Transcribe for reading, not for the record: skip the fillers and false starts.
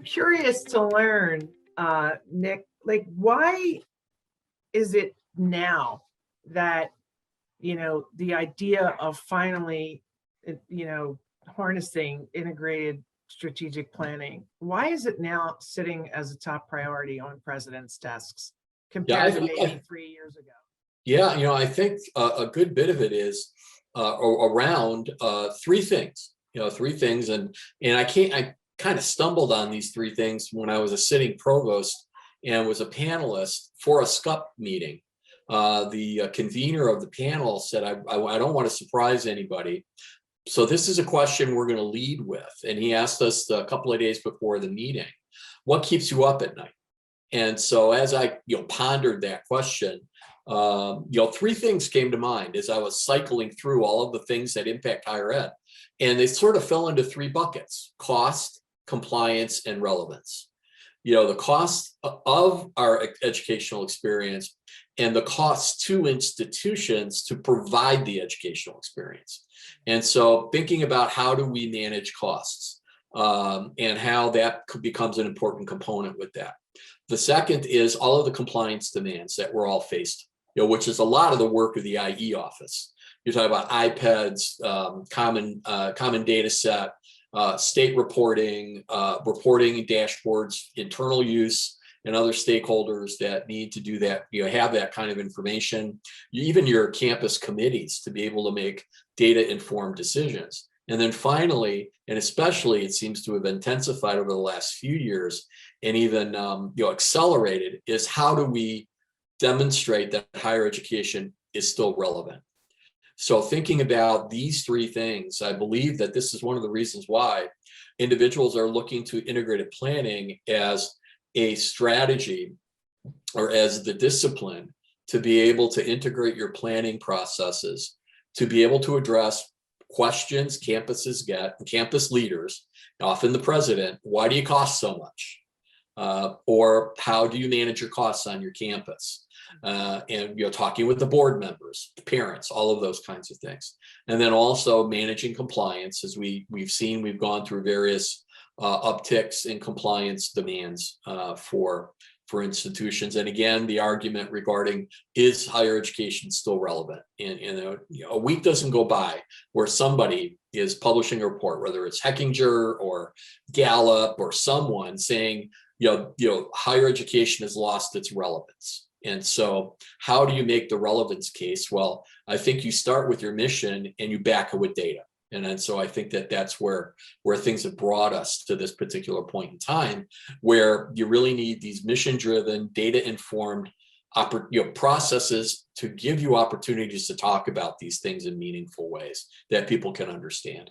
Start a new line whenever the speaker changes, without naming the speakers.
curious to learn, Nick, like, why is it now that, the idea of finally, harnessing integrated strategic planning, why is it now sitting as a top priority on presidents' desks
Yeah,
compared to maybe 3 years ago?
yeah, I think a good bit of it is around three things. Three things, and I kind of stumbled on these three things when I was a sitting provost and was a panelist for a SCUP meeting. The convener of the panel said, I don't want to surprise anybody, so this is a question we're going to lead with. And he asked us a couple of days before the meeting, what keeps you up at night? And so as I pondered that question, three things came to mind as I was cycling through all of the things that impact higher ed. And they sort of fell into three buckets: cost, compliance, and relevance. The cost of our educational experience and the cost to institutions to provide the educational experience. And so thinking about how do we manage costs, and how that becomes an important component with that. The second is all of the compliance demands that we're all faced, which is a lot of the work of the IE office. You're talking about iPads, common data set, state reporting, reporting dashboards, internal use, and other stakeholders that need to do that, have that kind of information. Even your campus committees to be able to make data-informed decisions. And then finally, and especially, it seems to have intensified over the last few years, and even accelerated, is how do we demonstrate that higher education is still relevant? So thinking about these three things, I believe that this is one of the reasons why individuals are looking to integrated planning as a strategy or as the discipline to be able to integrate your planning processes, to be able to address questions campuses get, campus leaders, often the president: why do you cost so much? Or how do you manage your costs on your campus? And talking with the board members, parents, all of those kinds of things. And then also managing compliance, as we've seen, we've gone through various upticks in compliance demands for institutions. And again, the argument regarding, is higher education still relevant? And a week doesn't go by where somebody is publishing a report, whether it's Heckinger or Gallup or someone saying, higher education has lost its relevance. And so how do you make the relevance case? Well, I think you start with your mission and you back it with data. And so I think that that's where things have brought us to this particular point in time, where you really need these mission-driven, data-informed processes to give you opportunities to talk about these things in meaningful ways that people can understand.